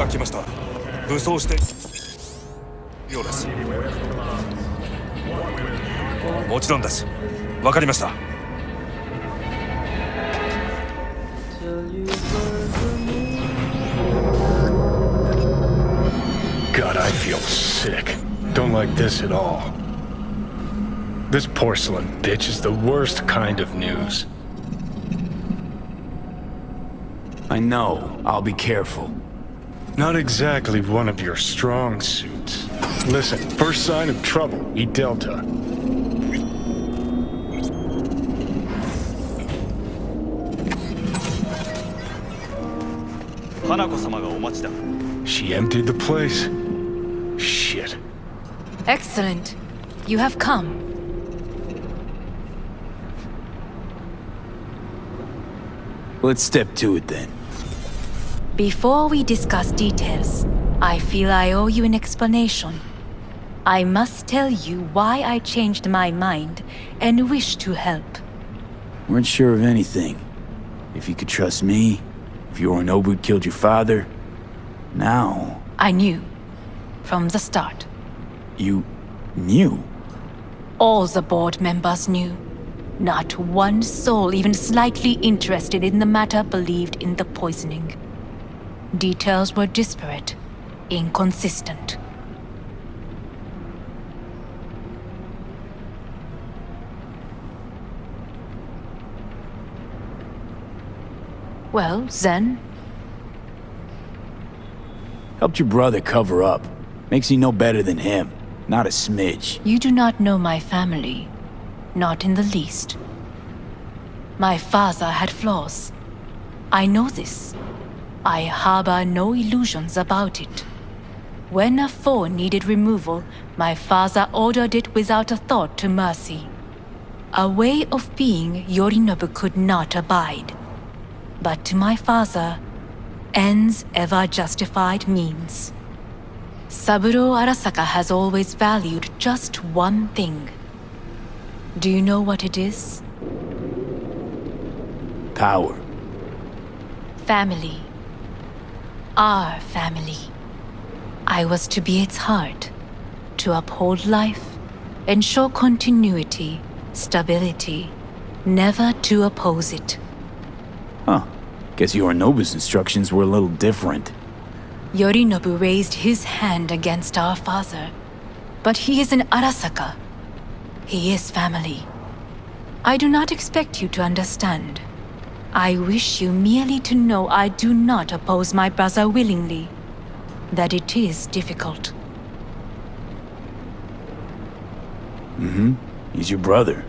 が来ました。武装してようです。もちろんです。わかりました。God, I feel sick. Don't like this at all. This porcelain bitch is the worst kind of news. I know. I'll be careful. Not exactly one of your strong suits. Listen, first sign of trouble, eat Delta. She emptied the place? Shit. Excellent. You have come. Let's step to it then. Before we discuss details, I feel I owe you an explanation. I must tell you why I changed my mind and wish to help. Weren't sure of anything. If you could trust me, if Yorinobu killed your father, now... I knew. From the start. You knew? All the board members knew. Not one soul even slightly interested in the matter believed in the poisoning. Details were disparate, inconsistent. Well, then? Helped your brother cover up. Makes you no better than him. Not a smidge. You do not know my family. Not in the least. My father had flaws. I know this. I harbor no illusions about it. When a foe needed removal, my father ordered it without a thought to mercy. A way of being Yorinobu could not abide. But to my father, ends ever justified means. Saburo Arasaka has always valued just one thing. Do you know what it is? Power. Family. Our family. I was to be its heart, to uphold life, ensure continuity, stability, never to oppose it. Huh. Guess Yorinobu's instructions were a little different. Yorinobu raised his hand against our father, but he is an Arasaka. He is family. I do not expect you to understand. I wish you merely to know I do not oppose my brother willingly, that it is difficult. He's your brother.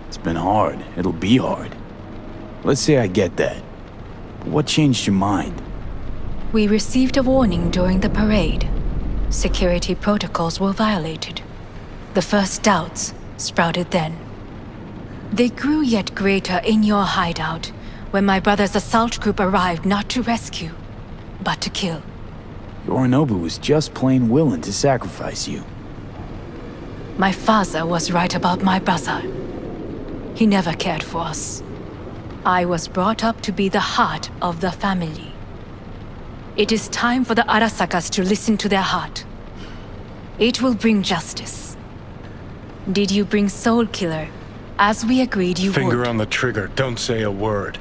It's been hard. It'll be hard. Let's say I get that. But what changed your mind? We received a warning during the parade. Security protocols were violated. The first doubts sprouted then. They grew yet greater in your hideout when my brother's assault group arrived not to rescue, but to kill. Yorinobu was just plain willing to sacrifice you. My father was right about my brother. He never cared for us. I was brought up to be the heart of the family. It is time for the Arasakas to listen to their heart. It will bring justice. Did you bring Soul Killer, as we agreed you would? Finger on the trigger, don't say a word.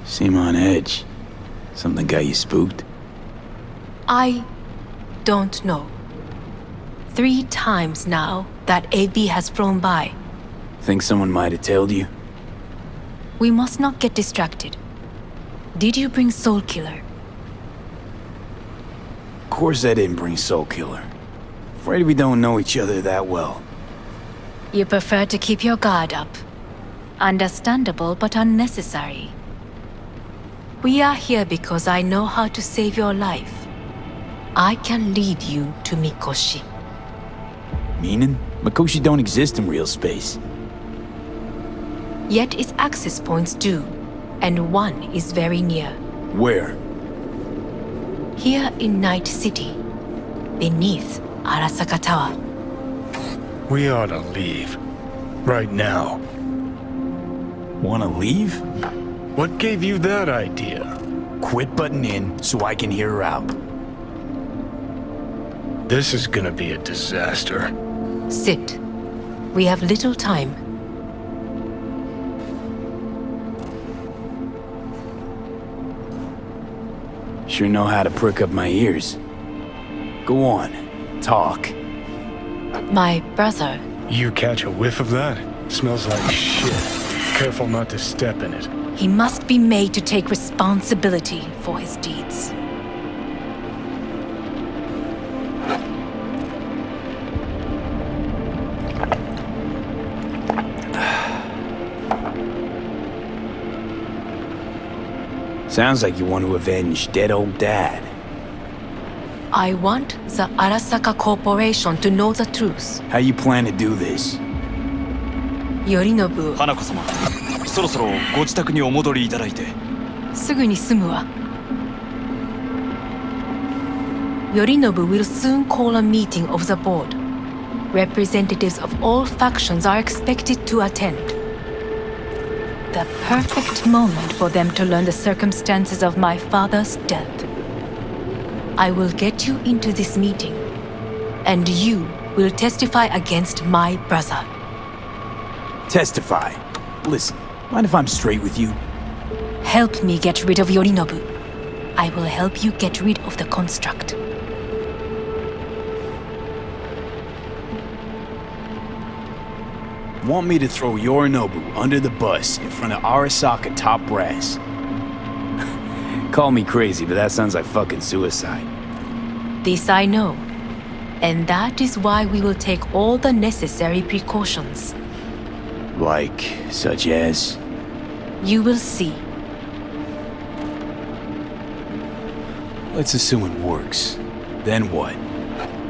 Seem on edge. Something got you spooked? I don't know. 3 times now that AB has flown by. Think someone might have tailed you? We must not get distracted. Did you bring Soul Killer? Of course I didn't bring Soul Killer. Afraid we don't know each other that well. You prefer to keep your guard up. Understandable but unnecessary. We are here because I know how to save your life. I can lead you to Mikoshi. Meaning? Mikoshi don't exist in real space. Yet its access points do, and one is very near. Where? Here in Night City, beneath Arasaka Tower. We ought to leave. Right now. Wanna leave? What gave you that idea? Quit butting in so I can hear her out. This is gonna be a disaster. Sit. We have little time. Sure know how to prick up my ears. Go on, talk. My brother. You catch a whiff of that? Smells like shit. Careful not to step in it. He must be made to take responsibility for his deeds. Sounds like you want to avenge dead old dad. I want the Arasaka Corporation to know the truth. How you plan to do this? Yorinobu, 花子様、そろそろご自宅にお戻りいただいて。すぐに済むわ。Yorinobu will soon call a meeting of the board. Representatives of all factions are expected to attend. The perfect moment for them to learn the circumstances of my father's death. I will get you into this meeting, and you will testify against my brother. Testify. Listen, mind if I'm straight with you? Help me get rid of Yorinobu. I will help you get rid of the construct. Want me to throw Yorinobu under the bus in front of Arasaka top brass? Call me crazy, but that sounds like fucking suicide. This I know, and that is why we will take all the necessary precautions. Like, such as? You will see. Let's assume it works. Then what?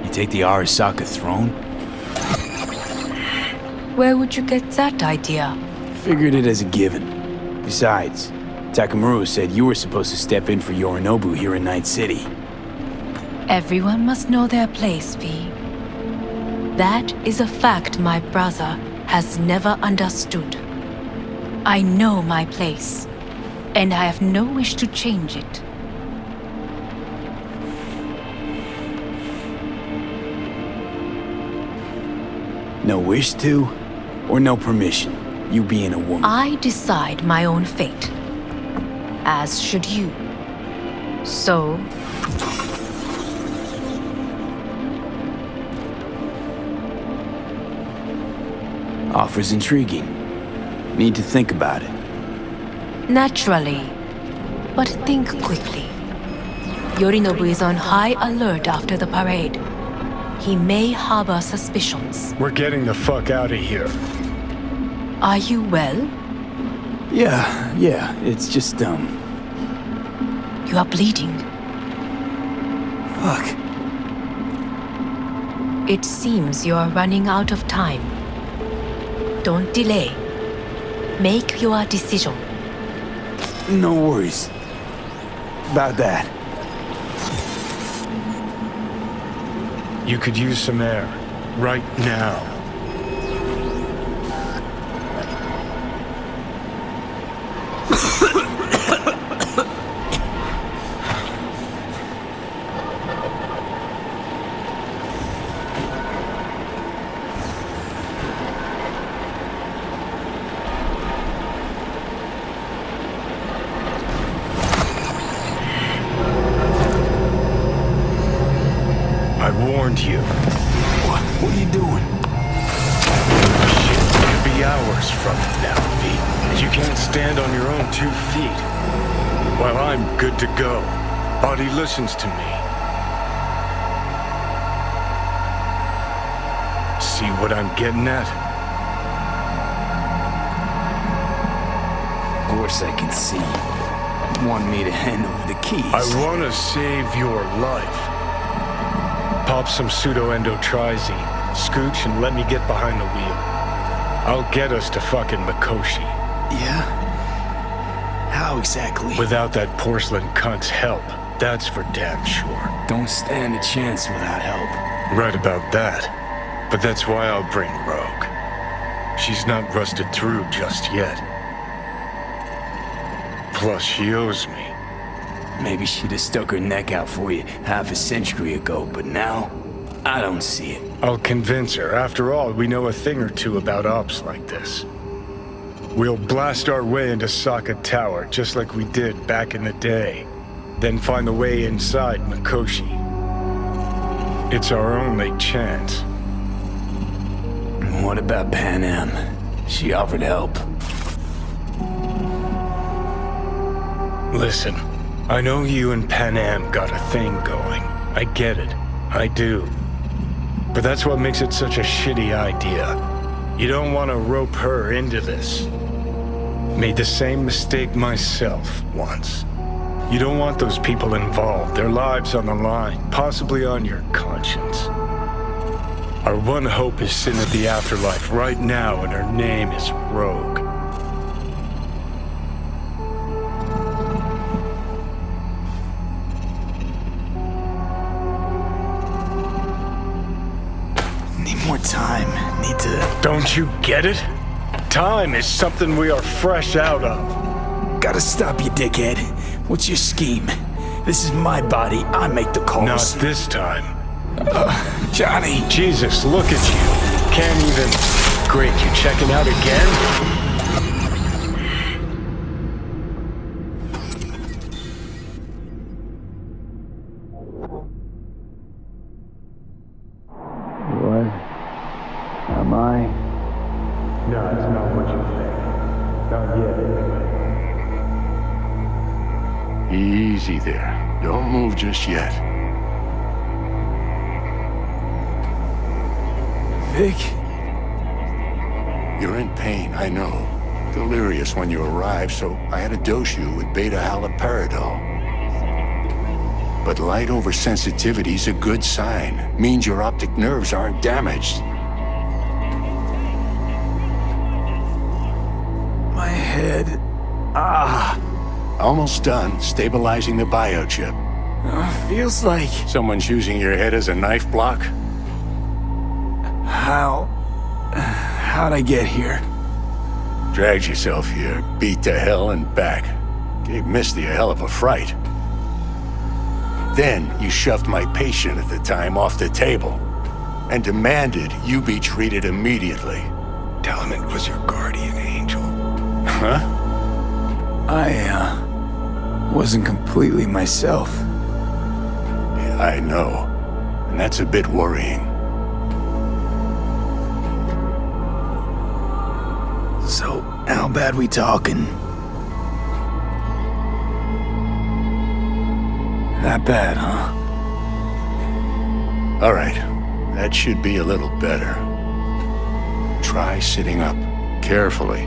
You take the Arasaka throne? Where would you get that idea? Figured it as a given. Besides, Takamura said you were supposed to step in for Yorinobu here in Night City. Everyone must know their place, V. That is a fact my brother has never understood. I know my place, and I have no wish to change it. No wish to, or no permission, you being a woman? I decide my own fate, as should you. So, Offer's intriguing. Need to think about it. naturally, but think quickly. Yorinobu is on high alert after the parade. He may harbor suspicions. We're getting the fuck out of here. Are you well? Yeah, it's just, You are bleeding. fuck. It seems you are running out of time. Don't delay. Make your decision. No worries. About that. You could use some air. Right now. I warned you. What are you doing? Shit could be hours from now, V. And you can't stand on your own 2 feet. While I'm good to go, body listens to me. See what I'm getting at? Of course I can see. Want me to hand over the keys. I want to save your life. Pop some pseudo-endotrizine, scooch, and let me get behind the wheel. I'll get us to fucking Mikoshi. Yeah? How exactly? Without that porcelain cunt's help, that's for damn sure. Don't stand a chance without help. Right about that. But that's why I'll bring Rogue. She's not rusted through just yet. Plus, she owes me. Maybe she'd have stuck her neck out for you half a century ago, but now, I don't see it. I'll convince her. After all, we know a thing or two about ops like this. We'll blast our way into Sokka Tower, just like we did back in the day. Then find the way inside Mikoshi. It's our only chance. What about Panam? She offered help. Listen, I know you and Panam got a thing going. I get it. I do. But that's what makes it such a shitty idea. You don't want to rope her into this. Made the same mistake myself once. You don't want those people involved, their lives on the line, possibly on your conscience. Our one hope is sin at the afterlife right now, and her name is Rogue. Need more time. Need to... Don't you get it? Time is something we are fresh out of. Gotta stop you, dickhead. What's your scheme? This is my body. I make the calls. Not this time. Johnny! Jesus, look at you. Can't even... Great, you checking out again? What? Am I? No, it's not what you think. Not yet, anyway. Easy there. Don't move just yet. Vic? You're in pain, I know. Delirious when you arrived, so I had to dose you with beta-haloperidol. But light oversensitivity's a good sign. Means your optic nerves aren't damaged. My head... Almost done stabilizing the biochip. Feels like... Someone's using your head as a knife block? How'd I get here? Dragged yourself here, beat to hell and back. Gave Misty a hell of a fright. Then you shoved my patient at the time off the table and demanded you be treated immediately. Tell him it was your guardian angel. Huh? I wasn't completely myself. Yeah, I know. And that's a bit worrying. So, how bad we talking? That bad, huh? All right. That should be a little better. Try sitting up. Carefully.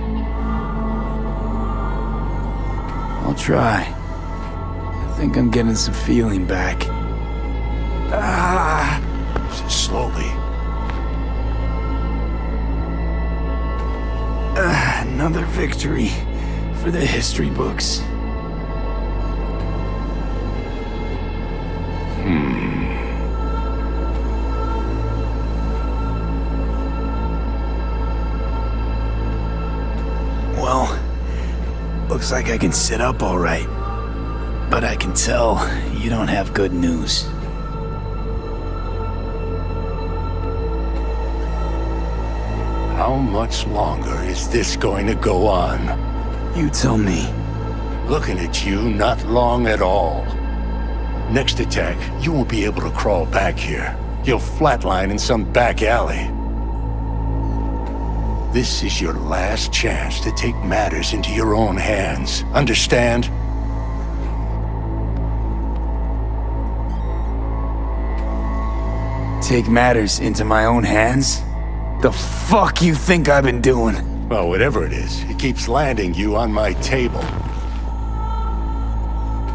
I'll try. I think I'm getting some feeling back. Slowly. Another victory for the history books. Well, looks like I can sit up all right. But I can tell you don't have good news. How much longer is this going to go on? You tell me. Looking at you, not long at all. Next attack, you won't be able to crawl back here. You'll flatline in some back alley. This is your last chance to take matters into your own hands. Understand? Take matters into my own hands? The fuck you think I've been doing? Well, whatever it is, it keeps landing you on my table.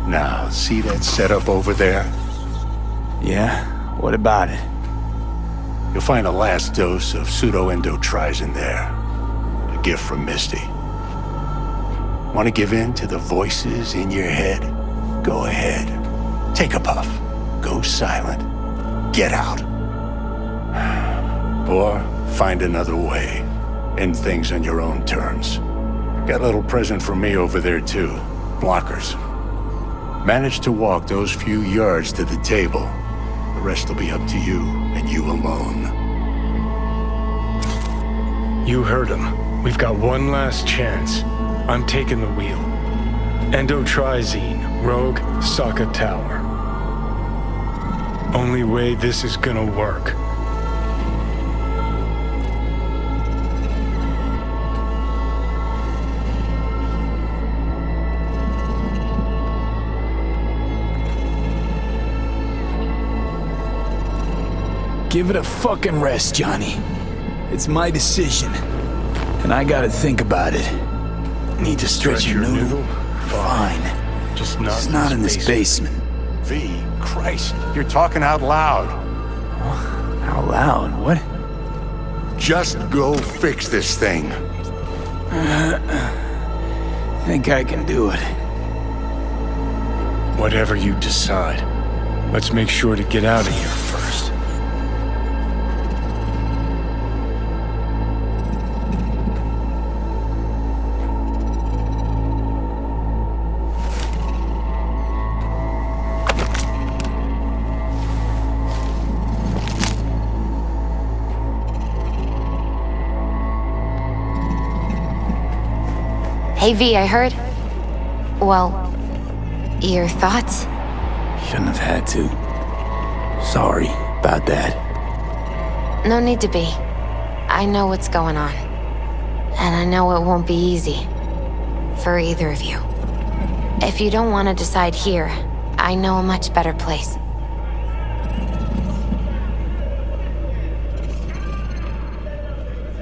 Now, see that setup over there? Yeah? What about it? You'll find a last dose of pseudo-endotrizin there. A gift from Misty. Want to give in to the voices in your head? Go ahead. Take a puff. Go silent. Get out. Or find another way. End things on your own terms. Got a little present for me over there, too. blockers. Manage to walk those few yards to the table. The rest will be up to you, and you alone. You heard him. We've got one last chance. I'm taking the wheel. Endotrizine, Rogue, Sokka Tower. Only way this is gonna work. Give it a fucking rest, Johnny. It's my decision. And I gotta think about it. Need to stretch your noodle? Fine. Just It's not in this basement. V, Christ, you're talking out loud. Out loud? What? Just go fix this thing. Think I can do it. Whatever you decide. Let's make sure to get out of here first. Hey V, I heard. Well, your thoughts? Shouldn't have had to. Sorry about that. No need to be. I know what's going on. And I know it won't be easy. For either of you. If you don't want to decide here, I know a much better place.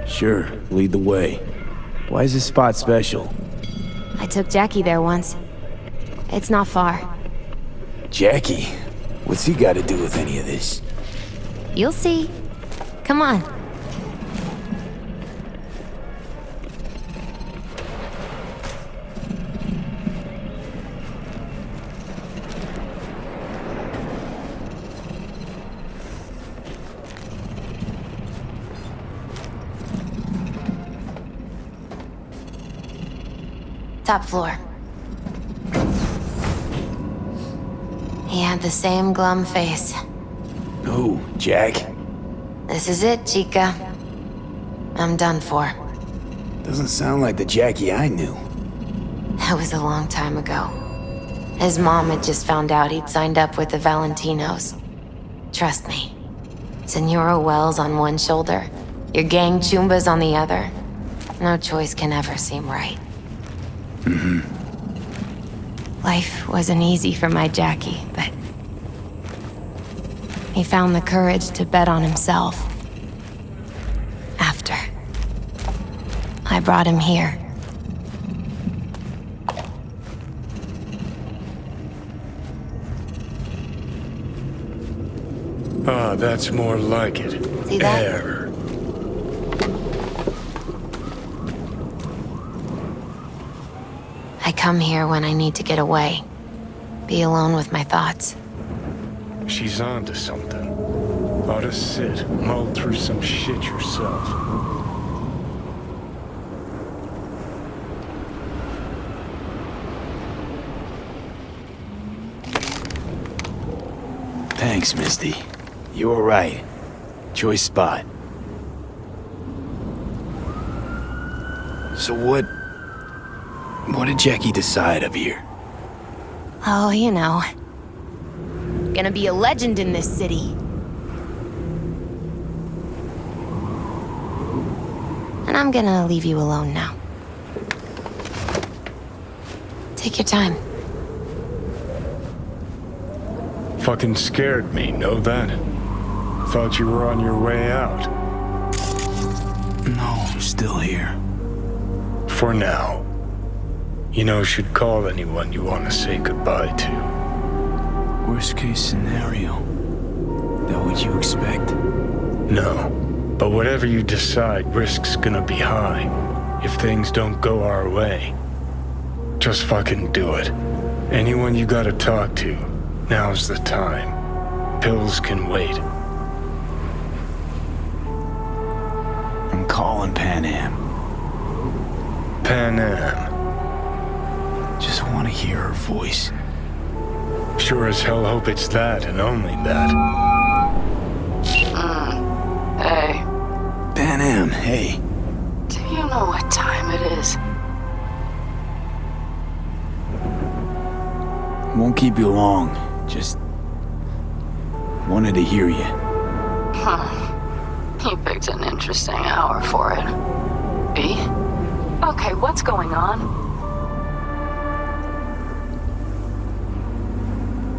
Sure, lead the way. Why is this spot special? I took Jackie there once. It's not far. Jackie? What's he got to do with any of this? You'll see. Come on. Top floor. He had the same glum face. Who, Jack? This is it, Chica. I'm done for. Doesn't sound like the Jackie I knew. That was a long time ago. His mom had just found out he'd signed up with the Valentinos. Trust me. Senora Wells on one shoulder, your gang Chumbas on the other. No choice can ever seem right. Life wasn't easy for my Jackie, but he found the courage to bet on himself. After I brought him here. Ah, that's more like it. See that? Air. I come here when I need to get away. Be alone with my thoughts. She's onto something. Ought to sit, mull through some shit yourself. Thanks, Misty. You were right. Choice spot. So what did Jackie decide up here? Oh, you know. Gonna be a legend in this city. And I'm gonna leave you alone now. Take your time. Fucking scared me, know that? Thought you were on your way out. No, I'm still here. For now. You know, should call anyone you want to say goodbye to. Worst case scenario. That what you expect? No. But whatever you decide, risk's gonna be high. If things don't go our way. Just fucking do it. Anyone you gotta talk to, now's the time. Pills can wait. I'm calling Panam. Panam. Just want to hear her voice. Sure as hell hope it's that and only that. Hey, Panam, hey. do you know what time it is? Won't keep you long. Just wanted to hear you. You picked an interesting hour for it. B? Okay, what's going on?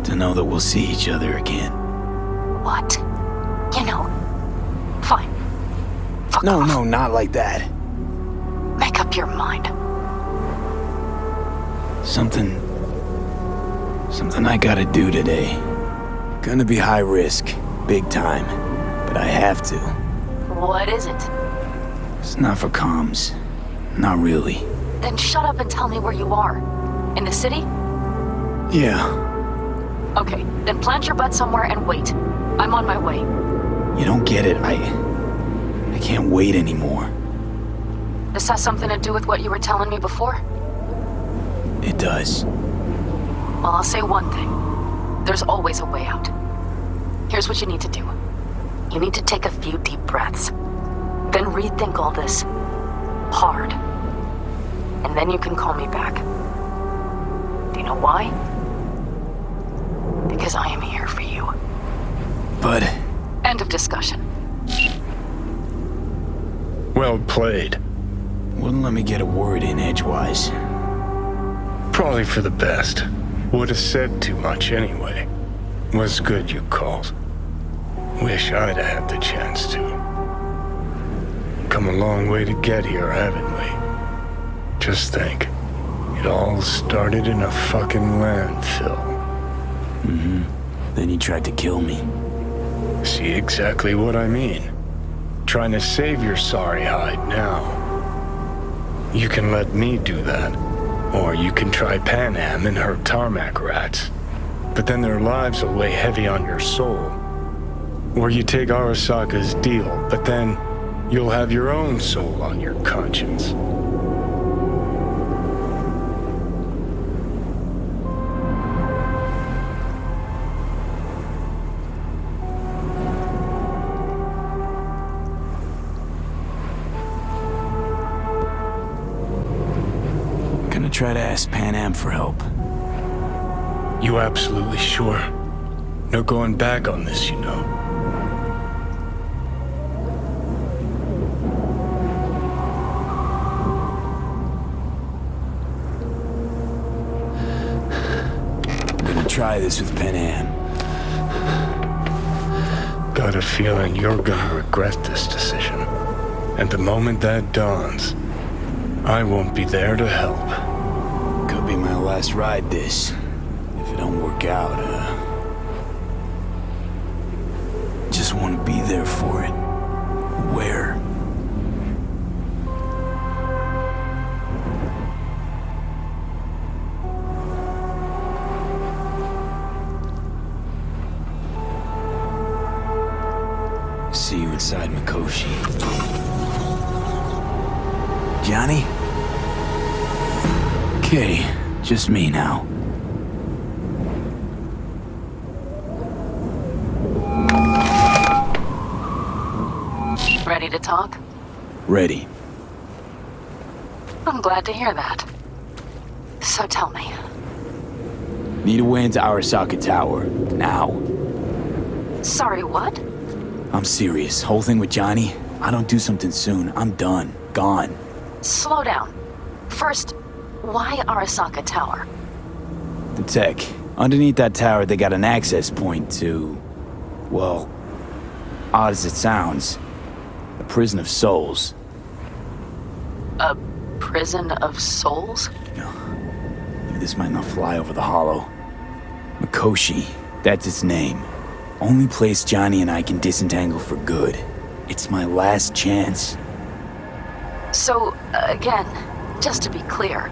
To know that we'll see each other again. What? You know, fine. Fuck No, off. no, not like that. Make up your mind. Something I gotta do today. Gonna be high risk, big time, but I have to. What is it? It's not for comms. Not really. Then shut up and tell me where you are. In the city? Yeah, Okay, then plant your butt somewhere and wait. I'm on my way. you don't get it. I can't wait anymore. This has something to do with what you were telling me before? It does. Well, I'll say one thing. There's always a way out. Here's what you need to do. You need to take a few deep breaths. Then rethink all this. Hard. And then you can call me back. Do you know why? Because I am here for you. But End of discussion. Well played. wouldn't let me get a word in edgewise. Probably for the best. Would have said too much anyway. Was good you called. Wish I'd have had the chance to. Come a long way to get here, haven't we? Just think. It all started in a fucking landfill. Then you tried to kill me. See exactly what I mean. Trying to save your sorry hide now. You can let me do that. Or you can try Panam and her tarmac rats. But then their lives will weigh heavy on your soul. Or you take Arasaka's deal, but then you'll have your own soul on your conscience. Gonna try to ask Panam for help. You absolutely sure? No going back on this, you know. Gonna try this with Panam. Got a feeling you're gonna regret this decision. And the moment that dawns, I won't be there to help. Could be my last ride this. If it don't work out, just want to be there for it. Where? See you inside Mikoshi. Johnny? Okay, just me now. Ready to talk? Ready. I'm glad to hear that. So tell me, Need a way into Arasaka Tower. Now. sorry, what? I'm serious. Whole thing with Johnny, I don't do something soon, I'm done. Gone. Slow down. First, why Arasaka Tower? The tech. Underneath that tower, they got an access point to... well, odd as it sounds, a prison of souls. A prison of souls? This might not fly over the hollow. Mikoshi, that's its name. Only place Johnny and I can disentangle for good. It's my last chance. So, again, just to be clear,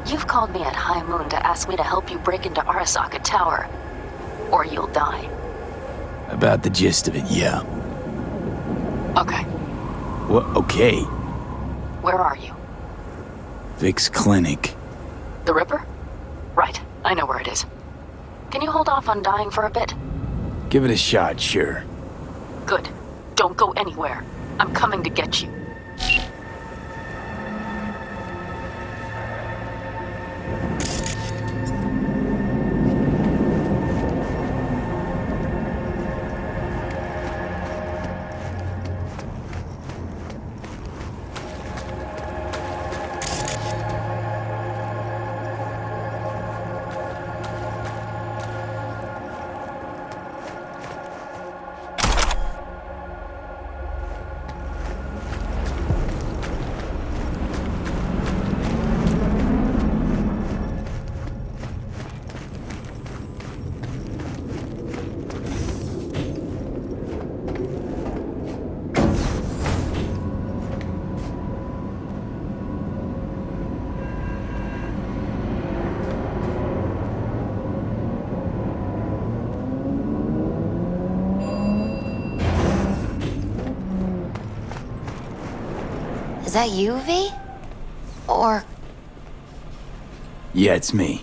you've called me at high moon to ask me to help you break into Arasaka Tower, or you'll die. About the gist of it, yeah. Okay, What? Okay. where are you? Vic's clinic. The Ripper? Right, I know where it is. Can you hold off on dying for a bit? Give it a shot, sure. Good. Don't go anywhere. I'm coming to get you. Is that you, V? Or... Yeah, it's me.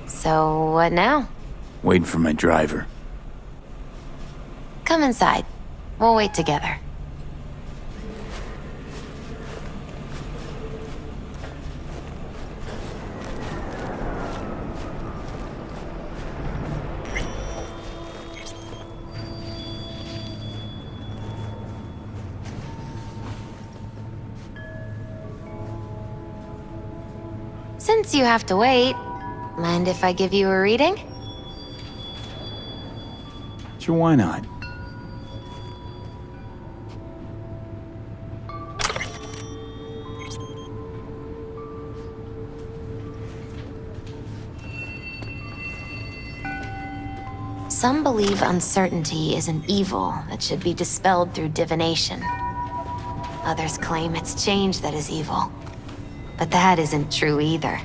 So, what now? Waiting for my driver. Come inside. We'll wait together. Since you have to wait, mind if I give you a reading? Sure, why not? Some believe uncertainty is an evil that should be dispelled through divination. Others claim it's change that is evil. But that isn't true either.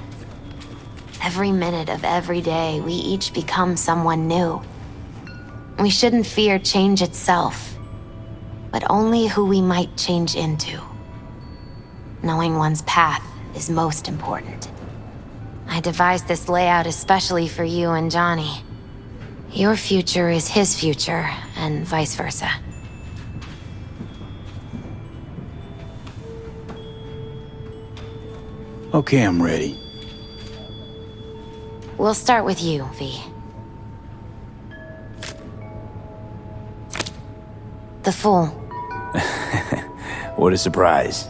Every minute of every day, we each become someone new. We shouldn't fear change itself, but only who we might change into. Knowing one's path is most important. I devised this layout especially for you and Johnny. Your future is his future, and vice versa. Okay, I'm ready. We'll start with you, V. The Fool. What a surprise.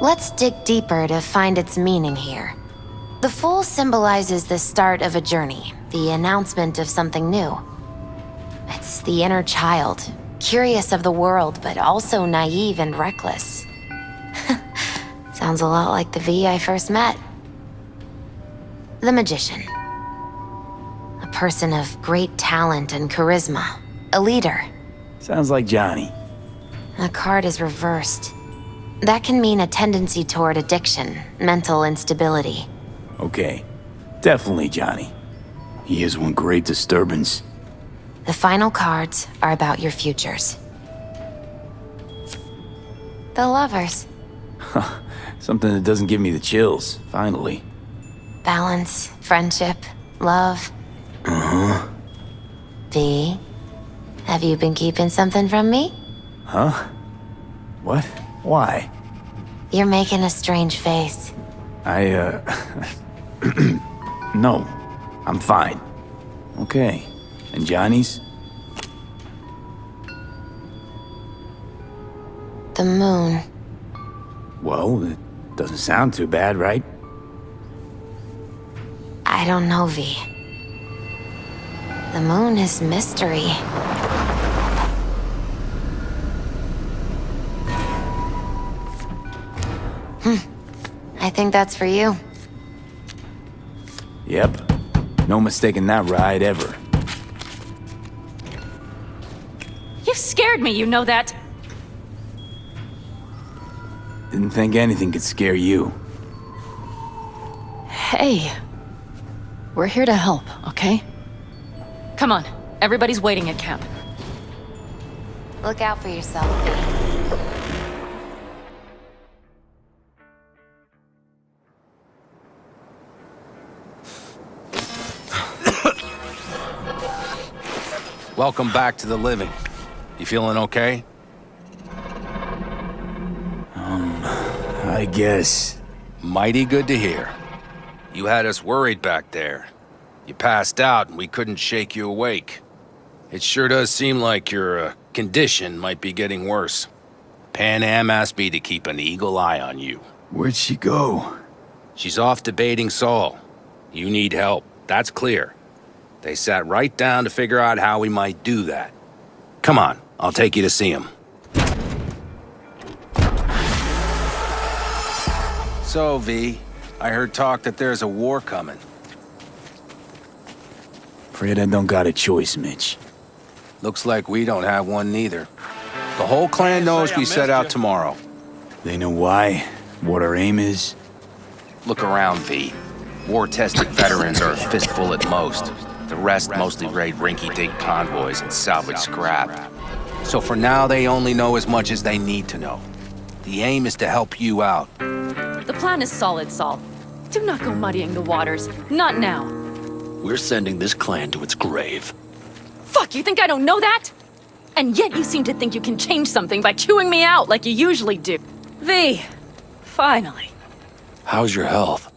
Let's dig deeper to find its meaning here. The Fool symbolizes the start of a journey, the announcement of something new. It's the inner child, curious of the world, but also naive and reckless. Sounds a lot like the V I first met. The Magician. A person of great talent and charisma. A leader. Sounds like Johnny. The card is reversed. That can mean a tendency toward addiction, mental instability. Okay, definitely Johnny. He is one great disturbance. The final cards are about your futures. The Lovers. Something that doesn't give me the chills, finally. Balance, friendship, love. Uh-huh. V, have you been keeping something from me? Huh? What? Why? You're making a strange face. No. I'm fine. Okay. And Johnny's? The moon. Well, it doesn't sound too bad, right? I don't know, V. The moon is mystery. I think that's for you. Yep. No mistaking that ride ever. You scared me, you know that? Didn't think anything could scare you. Hey. We're here to help, okay? Come on. Everybody's waiting at camp. Look out for yourself, V. Welcome back to the living. You feeling okay? I guess. Mighty good to hear. You had us worried back there. You passed out and we couldn't shake you awake. It sure does seem like your condition might be getting worse. Panam asked me to keep an eagle eye on you. Where'd she go? She's off debating Saul. You need help, that's clear. They sat right down to figure out how we might do that. Come on, I'll take you to see him. So, V, I heard talk that there's a war coming. Afraid I don't got a choice, Mitch. Looks like we don't have one neither. The whole clan knows we set out tomorrow. They know why? What our aim is? Look around, V. War-tested veterans are a fistful at most. The rest mostly raid rinky-dink convoys and salvage scrap. So for now, they only know as much as they need to know. The aim is to help you out. The plan is solid, Saul. Do not go muddying the waters. Not now. We're sending this clan to its grave. Fuck, you think I don't know that? And yet you seem to think you can change something by chewing me out like you usually do. V, finally. How's your health?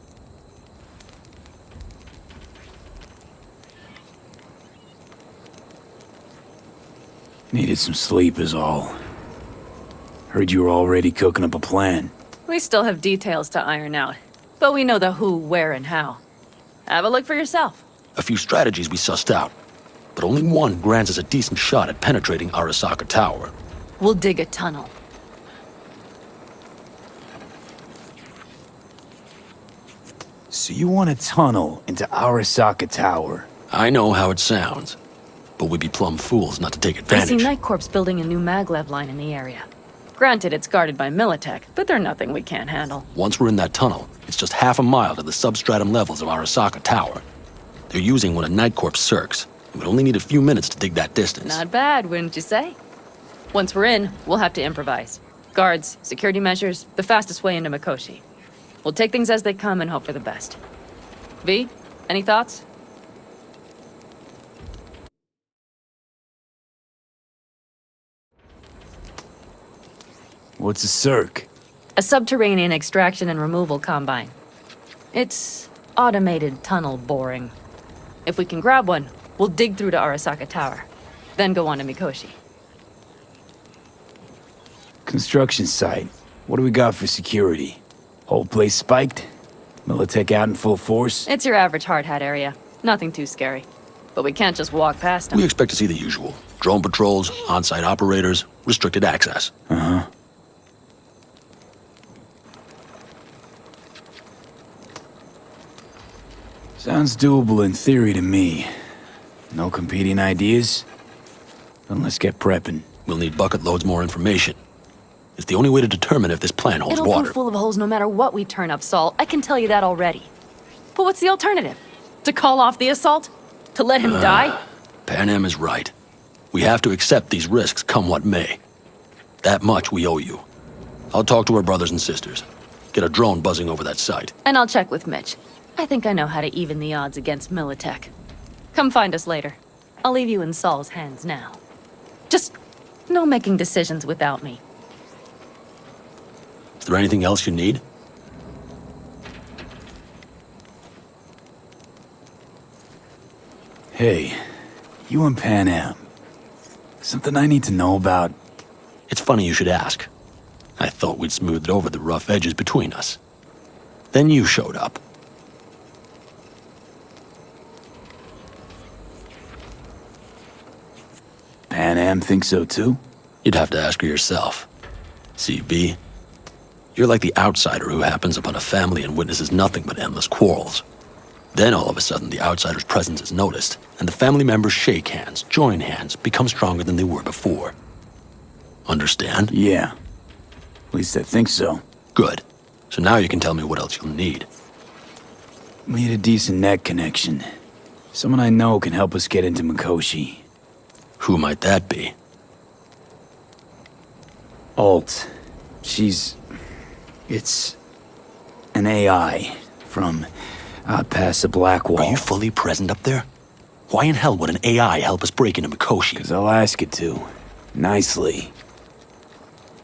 Needed some sleep is all. Heard you were already cooking up a plan. We still have details to iron out, but we know the who, where, and how. Have a look for yourself. A few strategies we sussed out, but only one grants us a decent shot at penetrating Arasaka Tower. We'll dig a tunnel. So you want a tunnel into Arasaka Tower? I know how it sounds, but we'd be plumb fools not to take I see advantage. Night Corps building a new maglev line in the area. Granted, it's guarded by Militech, but they're nothing we can't handle. Once we're in that tunnel, it's just half a mile to the substratum levels of Arasaka Tower. They're using one of Night Corps' circs. It would only need a few minutes to dig that distance. Not bad, wouldn't you say? Once we're in, we'll have to improvise. Guards, security measures, the fastest way into Mikoshi. We'll take things as they come and hope for the best. V, any thoughts? What's a circ? A subterranean extraction and removal combine. It's automated tunnel boring. If we can grab one, we'll dig through to Arasaka Tower, then go on to Mikoshi. Construction site. What do we got for security? Whole place spiked? Militech out in full force? It's your average hard hat area. Nothing too scary. But we can't just walk past them. We expect to see the usual. Drone patrols, on-site operators, restricted access. Uh-huh. Sounds doable in theory to me. No competing ideas? Then let's get prepping. We'll need bucket loads more information. It's the only way to determine if this plan holds It'll water. prove full of holes no matter what we turn up, Saul. I can tell you that already. But what's the alternative? To call off the assault? To let him die? Panam is right. We have to accept these risks come what may. That much we owe you. I'll talk to our brothers and sisters. Get a drone buzzing over that site. And I'll check with Mitch. I think I know how to even the odds against Militech. Come find us later. I'll leave you in Saul's hands now. Just no making decisions without me. Is there anything else you need? Hey, you and Panam. Something I need to know about? It's funny you should ask. I thought we'd smoothed over the rough edges between us. Then you showed up. Panam thinks so too? You'd have to ask her yourself. CB, you're like the outsider who happens upon a family and witnesses nothing but endless quarrels. Then all of a sudden the outsider's presence is noticed, and the family members shake hands, join hands, become stronger than they were before. Understand? Yeah. At least I think so. Good. So now you can tell me what else you'll need. Need a decent net connection. Someone I know can help us get into Mikoshi. Who might that be? Alt. It's an AI from out past the Black Wall. Are you fully present up there? Why in hell would an AI help us break into Mikoshi? Because I'll ask it to. Nicely.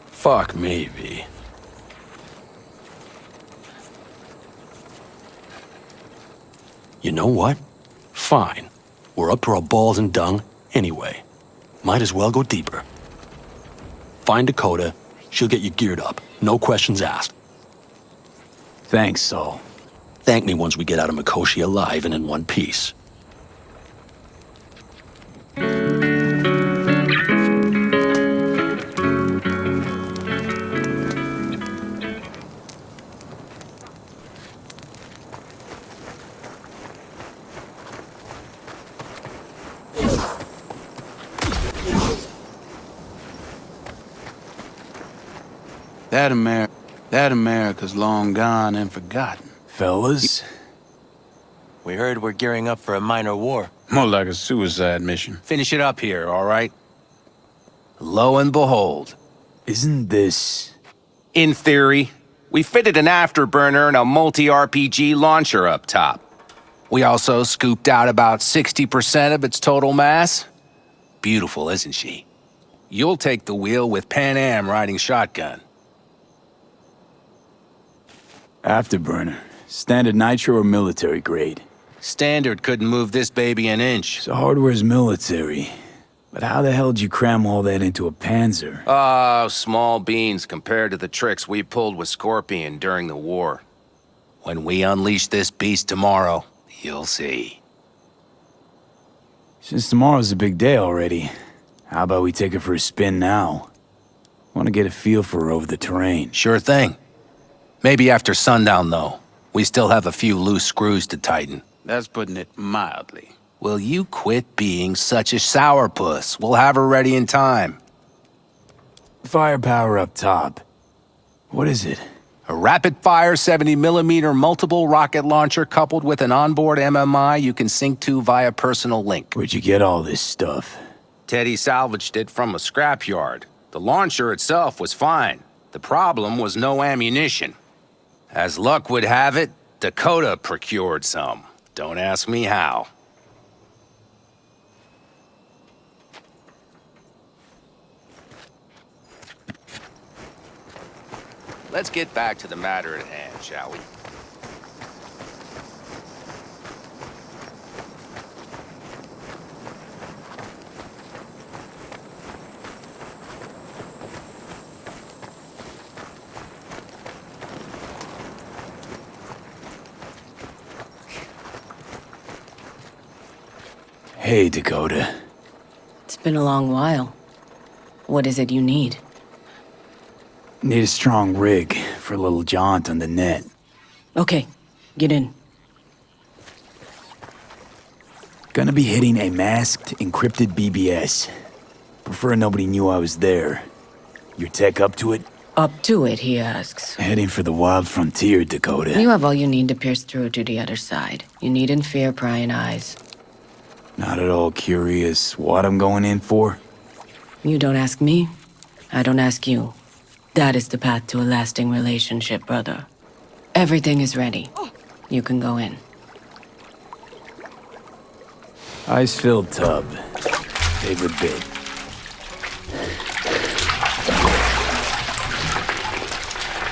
Fuck me, V. You know what? Fine. We're up to our balls in dung anyway. Might as well go deeper. Find Dakota. She'll get you geared up. No questions asked. Thanks, Saul. Thank me once we get out of Mikoshi alive and in one piece. That America's long gone and forgotten. Fellas? We heard we're gearing up for a minor war. More like a suicide mission. Finish it up here, all right? Lo and behold. Isn't this... In theory, we fitted an afterburner and a multi-RPG launcher up top. We also scooped out about 60% of its total mass. Beautiful, isn't she? You'll take the wheel with Panam riding shotgun. Afterburner. Standard nitro or military grade? Standard couldn't move this baby an inch. So hardware's military. But how the hell did you cram all that into a Panzer? Oh, small beans compared to the tricks we pulled with Scorpion during the war. When we unleash this beast tomorrow, you'll see. Since tomorrow's a big day already, how about we take her for a spin now? Want to get a feel for her over the terrain. Sure thing. Maybe after sundown, though. We still have a few loose screws to tighten. That's putting it mildly. Will you quit being such a sourpuss? We'll have her ready in time. Firepower up top. What is it? A rapid-fire 70mm multiple rocket launcher coupled with an onboard MMI you can sync to via personal link. Where'd you get all this stuff? Teddy salvaged it from a scrapyard. The launcher itself was fine. The problem was no ammunition. As luck would have it, Dakota procured some. Don't ask me how. Let's get back to the matter at hand, shall we? Hey, Dakota. It's been a long while. What is it you need? Need a strong rig for a little jaunt on the net. Okay, get in. Gonna be hitting a masked, encrypted BBS. Prefer nobody knew I was there. Your tech up to it? Up to it, he asks. Heading for the wild frontier, Dakota. You have all you need to pierce through to the other side. You needn't fear prying eyes. Not at all curious what I'm going in for? You don't ask me, I don't ask you. That is the path to a lasting relationship, brother. Everything is ready. You can go in. Ice-filled tub. Favorite bit.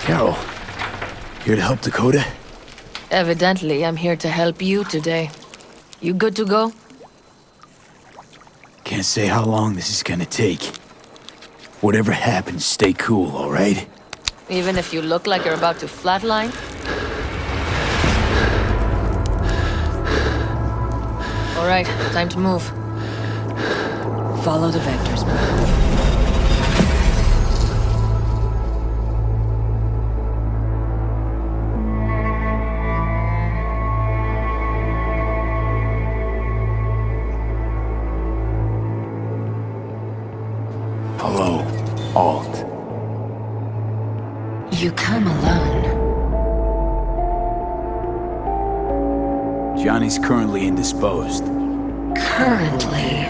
Carol, here to help Dakota? Evidently, I'm here to help you today. You good to go? Can't say how long this is gonna take. Whatever happens, stay cool, all right? Even if you look like you're about to flatline? All right, time to move. Follow the vectors, brother. Hello, Alt. You come alone. Johnny's currently indisposed. Currently,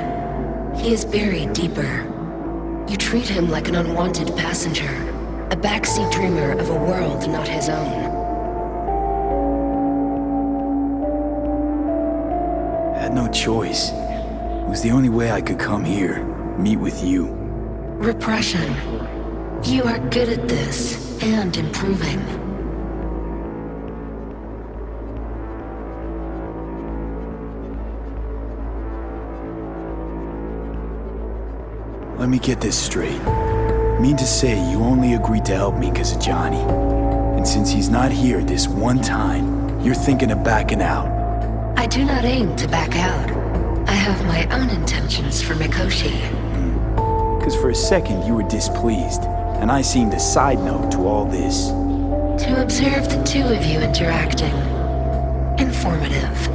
he is buried deeper. You treat him like an unwanted passenger, a backseat dreamer of a world not his own. Had no choice. It was the only way I could come here, meet with you. Repression. You are good at this, and improving. Let me get this straight. Mean to say you only agreed to help me because of Johnny. And since he's not here this one time, you're thinking of backing out. I do not aim to back out. I have my own intentions for Mikoshi. Because for a second you were displeased, and I seemed a side note to all this. To observe the two of you interacting. Informative.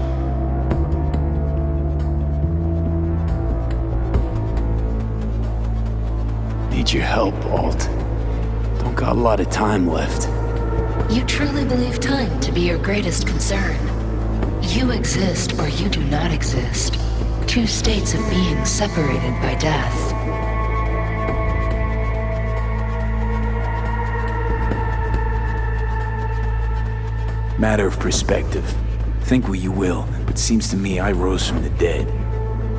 Need your help, Alt. Don't got a lot of time left. You truly believe time to be your greatest concern. You exist or you do not exist. Two states of being separated by death. Matter of perspective. Think what you will, but seems to me I rose from the dead.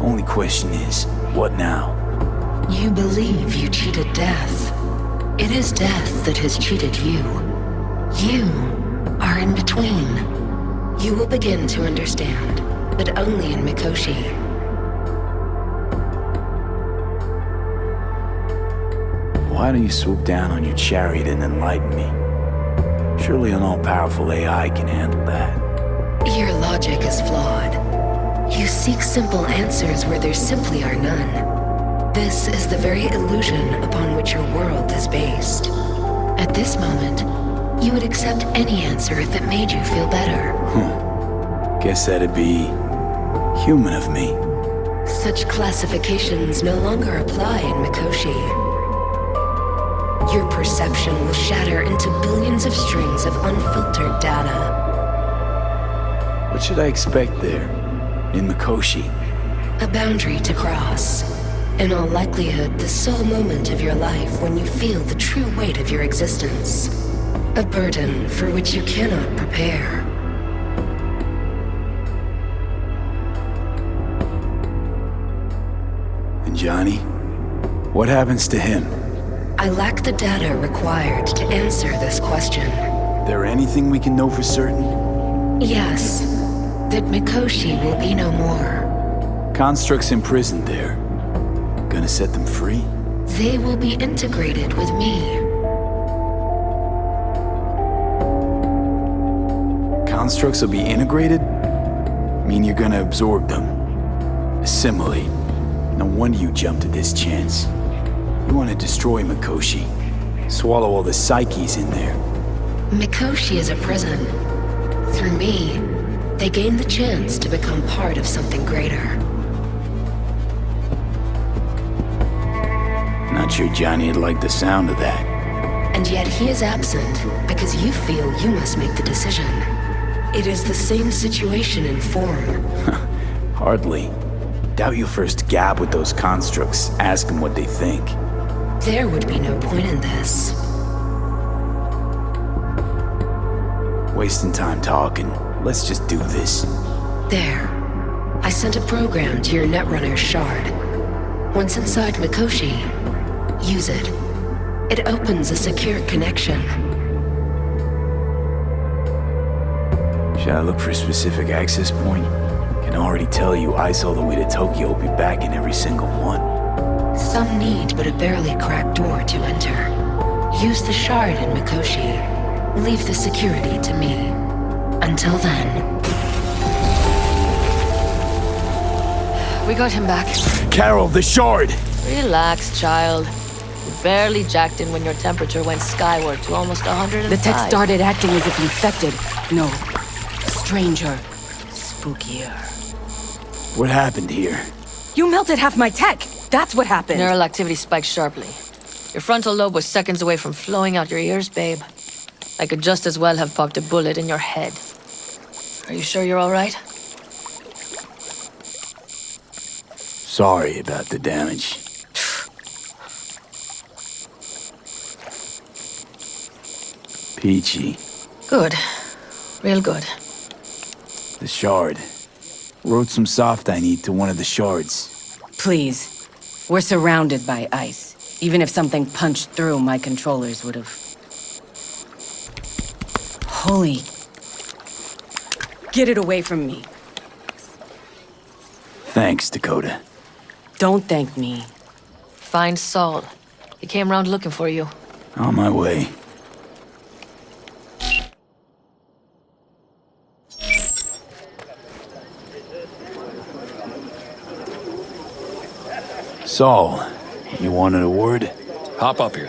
Only question is, what now? You believe you cheated death. It is death that has cheated you. You are in between. You will begin to understand, but only in Mikoshi. Why don't you swoop down on your chariot and enlighten me? Surely an all-powerful AI can handle that. Your logic is flawed. You seek simple answers where there simply are none. This is the very illusion upon which your world is based. At this moment, you would accept any answer if it made you feel better. Guess that'd be human of me. Such classifications no longer apply in Mikoshi. Your perception will shatter into billions of strings of unfiltered data. What should I expect there, in Mikoshi? A boundary to cross. In all likelihood, the sole moment of your life when you feel the true weight of your existence. A burden for which you cannot prepare. And Johnny? What happens to him? I lack the data required to answer this question. There anything we can know for certain? Yes. That Mikoshi will be no more. Constructs imprisoned there. Gonna set them free? They will be integrated with me. Constructs will be integrated? Mean you're gonna absorb them? Assimilate? No wonder you jumped at this chance. You want to destroy Mikoshi. Swallow all the psyches in there. Mikoshi is a prison. Through me, they gain the chance to become part of something greater. Not sure Johnny'd like the sound of that. And yet he is absent because you feel you must make the decision. It is the same situation in form. Hardly. Doubt you'll first gab with those constructs, ask them what they think. There would be no point in this. Wasting time talking. Let's just do this. There. I sent a program to your Netrunner's shard. Once inside Mikoshi, use it. It opens a secure connection. Should I look for a specific access point? Can already tell you ice all the way to Tokyo will be back in every single one. Some need but a barely cracked door to enter. Use the shard in Mikoshi. Leave the security to me. Until then... We got him back. Carol, the shard! Relax, child. You barely jacked in when your temperature went skyward to almost 105. The tech started acting as if infected. No. Stranger. Spookier. What happened here? You melted half my tech! That's what happened! Neural activity spiked sharply. Your frontal lobe was seconds away from flowing out your ears, babe. I could just as well have popped a bullet in your head. Are you sure you're all right? Sorry about the damage. Peachy. Good. Real good. The shard. Wrote some soft I need to one of the shards. Please. We're surrounded by ice. Even if something punched through, my controllers would have... Holy... Get it away from me. Thanks, Dakota. Don't thank me. Find Saul. He came round looking for you. On my way. Saul, you wanted a word? Hop up here.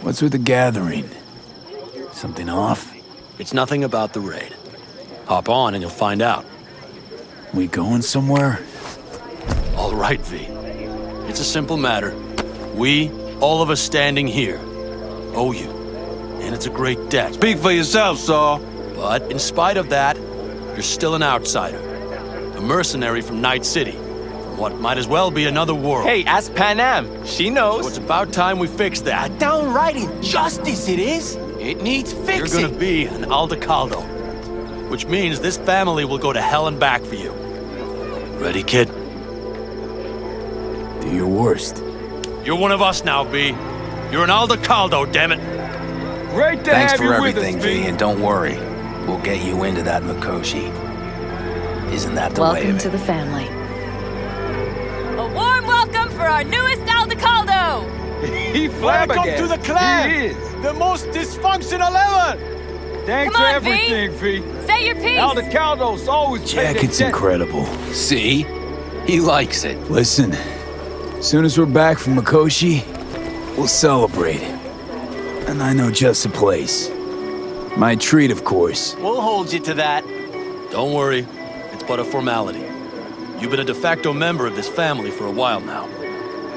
What's with the gathering? Something off? It's nothing about the raid. Hop on and you'll find out. We going somewhere? All right, V. It's a simple matter. We, all of us standing here, owe you. And it's a great debt. Speak for yourself, Saul. But in spite of that, you're still an outsider. A mercenary from Night City. From what might as well be another world. Hey, ask Panam. She knows. So it's about time we fix that. Downright injustice it is. It needs fixing. You're gonna be an Aldecaldo. Which means this family will go to hell and back for you. Ready, kid? Do your worst. You're one of us now, B. You're an Aldecaldo, damn it. Great to Thanks have for you everything, with us, V, and don't worry. We'll get you into that Mikoshi. Isn't that the way Welcome of to it? the family. A warm welcome for our newest Aldecaldo! He Welcome to the clan. He is. The most dysfunctional ever. Thanks Come for on, V. everything, V. Say your piece! Aldecaldos always pay their Jacket's debt. incredible. See? He likes it. Listen, as soon as we're back from Mikoshi, we'll celebrate. And I know just a place. My treat, of course. We'll hold you to that. Don't worry. It's but a formality. You've been a de facto member of this family for a while now.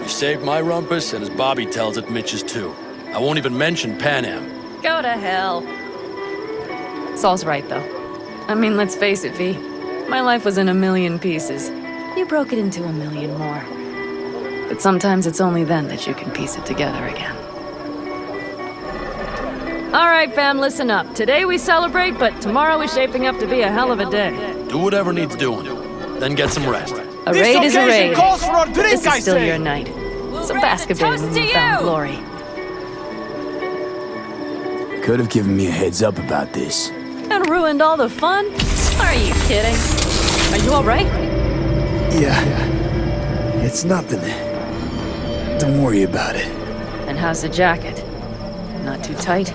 You saved my rumpus, and as Bobby tells it, Mitch's too. I won't even mention Panam. Go to hell. Saul's right, though. I mean, let's face it, V. My life was in a million pieces. You broke it into a million more. But sometimes it's only then that you can piece it together again. All right, fam, listen up. Today we celebrate, but tomorrow is shaping up to be a hell of a day. Do whatever needs doing. Then get some rest. A raid is a raid. Calls for a drink, This I is still say. your night. So bask a bit in newfound glory. Could have given me a heads up about this. And ruined all the fun? Are you kidding? Are you all right? Yeah. It's nothing. Don't worry about it. And how's the jacket? Not too tight?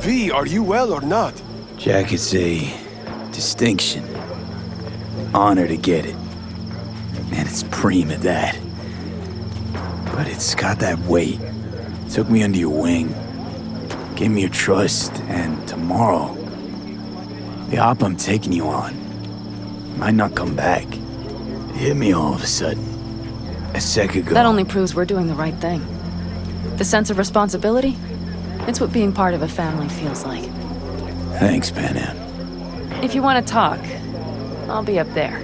V, are you well or not? Jacket's a distinction. Honor to get it. And it's preem at that. But it's got that weight. Took me under your wing. Gave me your trust, and tomorrow, the op I'm taking you on might not come back. It hit me all of a sudden. A sec ago. That only proves we're doing the right thing. The sense of responsibility? It's what being part of a family feels like. Thanks, Panam. If you want to talk, I'll be up there.